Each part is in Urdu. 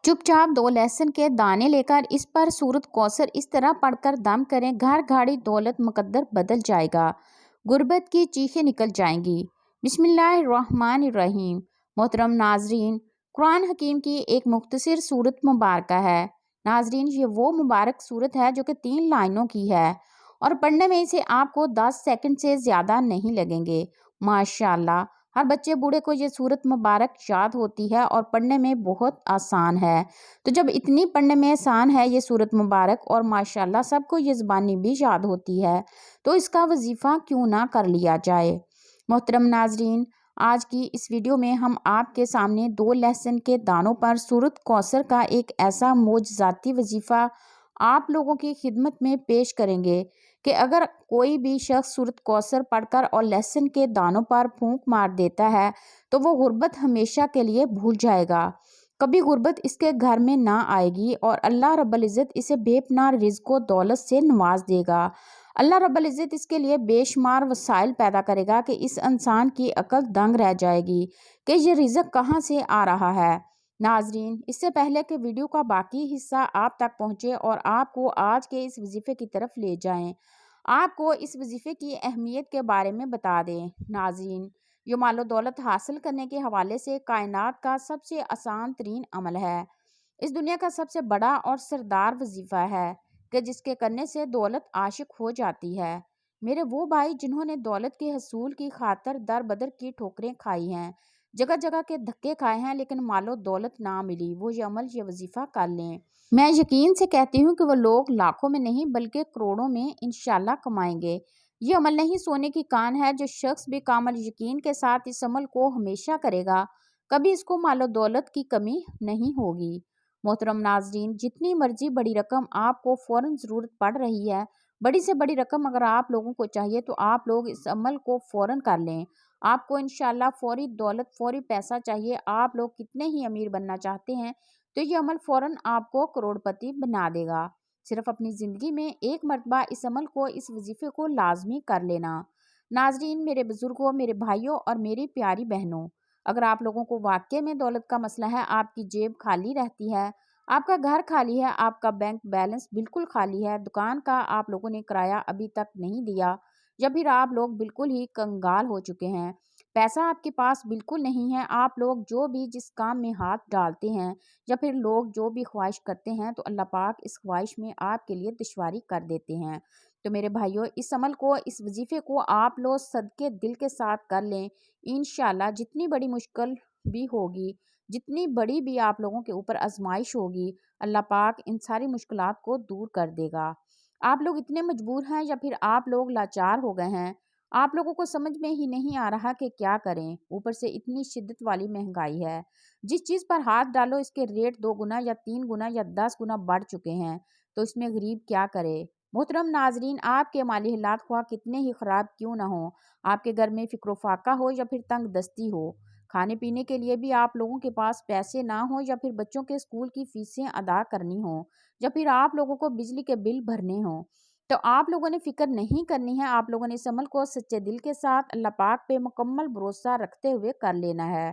چپ چاپ 2 لہسن کے دانے لے کر اس پر سورۃ کوثر اس طرح پڑھ کر دم کریں، گھر گھاڑی دولت مقدر بدل جائے گا، غربت کی چیخیں نکل جائیں گی۔ بسم اللہ الرحمن الرحیم۔ محترم ناظرین، قرآن حکیم کی ایک مختصر سورت مبارکہ ہے۔ ناظرین، یہ وہ مبارک سورت ہے جو کہ 3 لائنوں کی ہے اور پڑھنے میں اسے آپ کو 10 سیکنڈ سے زیادہ نہیں لگیں گے۔ ماشاءاللہ، ہر بچے بوڑھے کو یہ سورت مبارک یاد ہوتی ہے اور پڑھنے میں بہت آسان ہے۔ تو جب اتنی پڑھنے میں آسان ہے یہ سورت مبارک اور ماشاءاللہ سب کو یہ زبانی بھی یاد ہوتی ہے، تو اس کا وظیفہ کیوں نہ کر لیا جائے۔ محترم ناظرین، آج کی اس ویڈیو میں ہم آپ کے سامنے 2 لہسن کے دانوں پر سورۃ کوثر کا ایک ایسا معجزاتی وظیفہ آپ لوگوں کی خدمت میں پیش کریں گے کہ اگر کوئی بھی شخص سورۃ کوثر پڑھ کر اور لہسن کے دانوں پر پھونک مار دیتا ہے تو وہ غربت ہمیشہ کے لیے بھول جائے گا، کبھی غربت اس کے گھر میں نہ آئے گی اور اللہ رب العزت اسے بے پناہ رزق و دولت سے نواز دے گا۔ اللہ رب العزت اس کے لیے بے شمار وسائل پیدا کرے گا کہ اس انسان کی عقل دنگ رہ جائے گی کہ یہ رزق کہاں سے آ رہا ہے۔ ناظرین، اس سے پہلے کہ ویڈیو کا باقی حصہ آپ تک پہنچے اور آپ کو آج کے اس وظیفے کی طرف لے جائیں، آپ کو اس وظیفے کی اہمیت کے بارے میں بتا دیں۔ ناظرین، یہ مال و دولت حاصل کرنے کے حوالے سے کائنات کا سب سے آسان ترین عمل ہے، اس دنیا کا سب سے بڑا اور سردار وظیفہ ہے کہ جس کے کرنے سے دولت عاشق ہو جاتی ہے۔ میرے وہ بھائی جنہوں نے دولت کے حصول کی خاطر در بدر کی ٹھوکریں کھائی ہیں، جگہ جگہ کے دھکے کھائے ہیں لیکن مال و دولت نہ ملی، وہ یہ عمل یہ وظیفہ کر لیں۔ میں یقین سے کہتی ہوں کہ وہ لوگ لاکھوں میں نہیں بلکہ کروڑوں میں انشاءاللہ کمائیں گے۔ یہ عمل نہیں سونے کی کان ہے، جو شخص بھی کامل یقین کے ساتھ اس عمل کو ہمیشہ کرے گا، کبھی اس کو مال و دولت کی کمی نہیں ہوگی۔ محترم ناظرین، جتنی مرضی بڑی رقم آپ کو فوراً ضرورت پڑ رہی ہے، بڑی سے بڑی رقم اگر آپ لوگوں کو چاہیے تو آپ لوگ اس عمل کو فوراً کر لیں۔ آپ کو انشاءاللہ فوری دولت، فوری پیسہ چاہیے، آپ لوگ کتنے ہی امیر بننا چاہتے ہیں تو یہ عمل فوراً آپ کو کروڑ پتی بنا دے گا۔ صرف اپنی زندگی میں ایک مرتبہ اس عمل کو، اس وظیفے کو لازمی کر لینا۔ ناظرین، میرے بزرگوں، میرے بھائیوں اور میری پیاری بہنوں، اگر آپ لوگوں کو واقعے میں دولت کا مسئلہ ہے، آپ کی جیب خالی رہتی ہے، آپ کا گھر خالی ہے، آپ کا بینک بیلنس بالکل خالی ہے، دکان کا آپ لوگوں نے کرایہ ابھی تک نہیں دیا، یا پھر آپ لوگ بالکل ہی کنگال ہو چکے ہیں، پیسہ آپ کے پاس بالکل نہیں ہے، آپ لوگ جو بھی جس کام میں ہاتھ ڈالتے ہیں یا پھر لوگ جو بھی خواہش کرتے ہیں تو اللہ پاک اس خواہش میں آپ کے لیے دشواری کر دیتے ہیں۔ تو میرے بھائیوں، اس عمل کو، اس وظیفے کو آپ لوگ صدقے دل کے ساتھ کر لیں، انشاءاللہ جتنی بڑی مشکل بھی ہوگی، جتنی بڑی بھی آپ لوگوں کے اوپر آزمائش ہوگی، اللہ پاک ان ساری مشکلات کو دور کر دے گا۔ آپ لوگ اتنے مجبور ہیں یا پھر آپ لوگ لاچار ہو گئے ہیں، آپ لوگوں کو سمجھ میں ہی نہیں آ رہا کہ کیا کریں، اوپر سے اتنی شدت والی مہنگائی ہے، جس چیز پر ہاتھ ڈالو اس کے ریٹ 2 گنا یا 3 گنا یا 10 گنا بڑھ چکے ہیں، تو اس میں غریب کیا کرے۔ محترم ناظرین، آپ کے مالی حالات خواہ کتنے ہی خراب کیوں نہ ہوں، آپ کے گھر میں فقر و فاقہ ہو یا پھر تنگ دستی ہو، کھانے پینے کے لیے بھی آپ لوگوں کے پاس پیسے نہ ہوں یا پھر بچوں کے اسکول کی فیسیں ادا کرنی ہوں یا پھر آپ لوگوں کو بجلی کے بل بھرنے ہوں، تو آپ لوگوں نے فکر نہیں کرنی ہے، آپ لوگوں نے اس عمل کو سچے دل کے ساتھ اللہ پاک پہ مکمل بھروسہ رکھتے ہوئے کر لینا ہے۔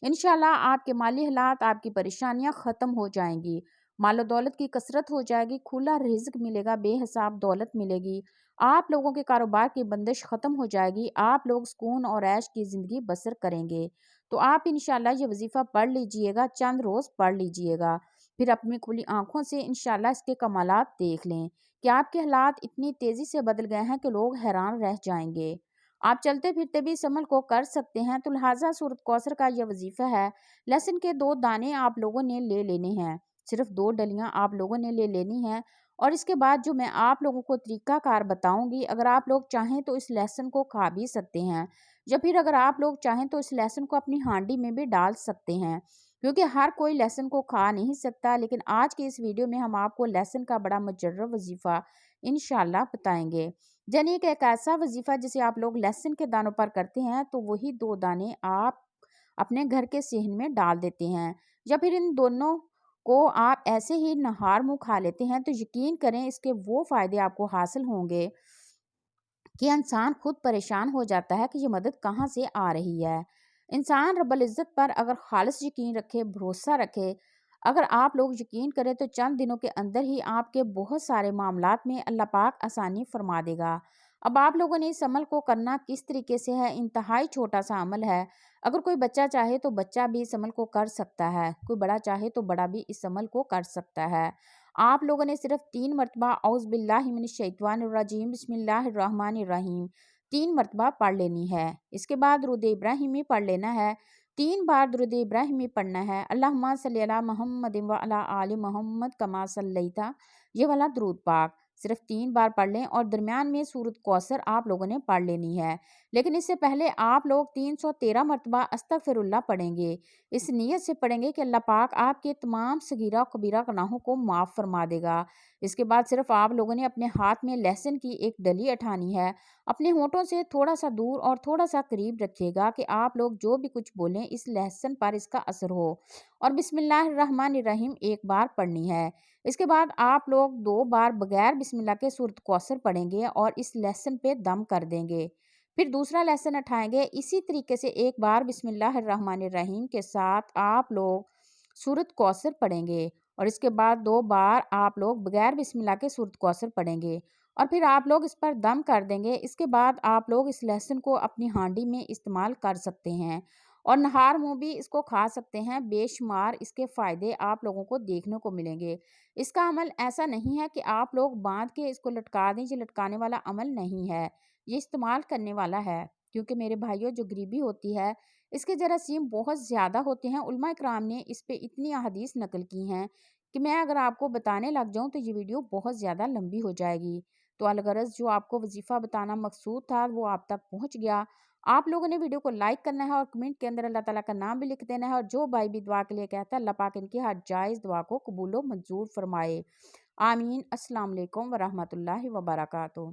انشاءاللہ آپ کے مالی حالات، آپ کی پریشانیاں ختم ہو جائیں گی، مال و دولت کی کثرت ہو جائے گی، کھلا رزق ملے گا، بے حساب دولت ملے گی، آپ لوگوں کے کاروبار کی بندش ختم ہو جائے گی، آپ لوگ سکون اور عیش کی زندگی بسر کریں گے۔ تو آپ انشاءاللہ یہ وظیفہ پڑھ لیجئے گا، چند روز پڑھ لیجئے گا، پھر اپنی کھلی آنکھوں سے انشاءاللہ اس کے کمالات دیکھ لیں کہ آپ کے حالات اتنی تیزی سے بدل گئے ہیں کہ لوگ حیران رہ جائیں گے۔ آپ چلتے پھرتے بھی اس عمل کو کر سکتے ہیں، تو لہٰذا سورۃ کوثر کا یہ وظیفہ ہے، لہسن کے 2 دانے آپ لوگوں نے لے لینے ہیں، صرف 2 ڈلیاں آپ لوگوں نے لے لینی ہیں، اور اس کے بعد جو میں آپ لوگوں کو طریقہ کار بتاؤں گی، اگر آپ لوگ چاہیں تو اس لہسن کو کھا بھی سکتے ہیں، یا پھر اگر آپ لوگ چاہیں تو اس لہسن کو اپنی ہانڈی میں بھی ڈال سکتے ہیں، کیونکہ ہر کوئی لہسن کو کھا نہیں سکتا، لیکن آج کی اس ویڈیو میں ہم آپ کو لہسن کا بڑا مجرب وظیفہ انشاءاللہ بتائیں گے، یعنی کہ ایک ایسا وظیفہ جسے آپ لوگ لہسن کے دانوں پر کرتے ہیں تو وہی 2 دانے آپ اپنے گھر کے صحن میں ڈال دیتے ہیں، یا پھر ان دونوں کو آپ ایسے ہی نہار منہ کھا لیتے ہیں، تو یقین کریں اس کے وہ فائدے آپ کو حاصل ہوں گے کہ انسان خود پریشان ہو جاتا ہے کہ یہ مدد کہاں سے آ رہی ہے۔ انسان رب العزت پر اگر خالص یقین رکھے، بھروسہ رکھے، اگر آپ لوگ یقین کریں تو چند دنوں کے اندر ہی آپ کے بہت سارے معاملات میں اللہ پاک آسانی فرما دے گا۔ اب آپ لوگوں نے اس عمل کو کرنا کس طریقے سے ہے، انتہائی چھوٹا سا عمل ہے۔ اگر کوئی بچہ چاہے تو بچہ بھی اس عمل کو کر سکتا ہے، کوئی بڑا چاہے تو بڑا بھی اس عمل کو کر سکتا ہے۔ آپ لوگوں نے صرف 3 مرتبہ اعوذ باللہ من الشیطان الرجیم بسم اللہ الرحمن الرحیم 3 مرتبہ پڑھ لینی ہے۔ اس کے بعد درود ابراہیمی پڑھ لینا ہے، 3 بار درود ابراہیمی پڑھنا ہے۔ اللہم صلی علی محمد و علی آل محمد کما صلیت، یہ والا درود پاک صرف 3 بار پڑھ لیں، اور درمیان میں سورۃ کوثر آپ لوگوں نے پڑھ لینی ہے۔ لیکن اس سے پہلے آپ لوگ 313 مرتبہ استغفر اللہ پڑھیں گے۔ اس نیت سے پڑھیں گے کہ اللہ پاک آپ کے تمام صغیرہ و کبیرہ گناہوں کو معاف فرما دے گا۔ اس کے بعد صرف آپ لوگوں نے اپنے ہاتھ میں لہسن کی ایک ڈلی اٹھانی ہے، اپنے ہونٹوں سے تھوڑا سا دور اور تھوڑا سا قریب رکھیے گا کہ آپ لوگ جو بھی کچھ بولیں اس لہسن پر اس کا اثر ہو، اور بسم اللہ الرحمن الرحیم ایک بار پڑھنی ہے۔ اس کے بعد آپ لوگ 2 بار بغیر بسم اللہ کے سورۃ کوثر پڑھیں گے اور اس لہسن پہ دم کر دیں گے۔ پھر دوسرا لہسن اٹھائیں گے، اسی طریقے سے ایک بار بسم اللہ الرحمن الرحیم کے ساتھ آپ لوگ سورۃ کوثر پڑھیں گے، اور اس کے بعد 2 بار آپ لوگ بغیر بسم اللہ کے سورۃ کوثر پڑھیں گے، اور پھر آپ لوگ اس پر دم کر دیں گے۔ اس کے بعد آپ لوگ اس لہسن کو اپنی ہانڈی میں استعمال کر سکتے ہیں، اور نہار منہ بھی اس کو کھا سکتے ہیں۔ بے شمار اس کے فائدے آپ لوگوں کو دیکھنے کو ملیں گے۔ اس کا عمل ایسا نہیں ہے کہ آپ لوگ باندھ کے اس کو لٹکا دیں، یہ لٹکانے والا عمل نہیں ہے، یہ استعمال کرنے والا ہے، کیونکہ میرے بھائیوں جو غریبی ہوتی ہے اس کے جراثیم بہت زیادہ ہوتے ہیں۔ علماء کرام نے اس پہ اتنی احادیث نقل کی ہیں کہ میں اگر آپ کو بتانے لگ جاؤں تو یہ ویڈیو بہت زیادہ لمبی ہو جائے گی۔ تو الغرض جو آپ کو وظیفہ بتانا مقصود تھا وہ آپ تک پہنچ گیا۔ آپ لوگوں نے ویڈیو کو لائک کرنا ہے اور کمنٹ کے اندر اللہ تعالیٰ کا نام بھی لکھ دینا ہے، اور جو بھائی بھی دعا کے لیے کہتا ہے اللہ پاک ان کی ہر جائز دعا کو قبول و منظور فرمائے۔ آمین۔ السلام علیکم ورحمۃ اللہ وبرکاتہ۔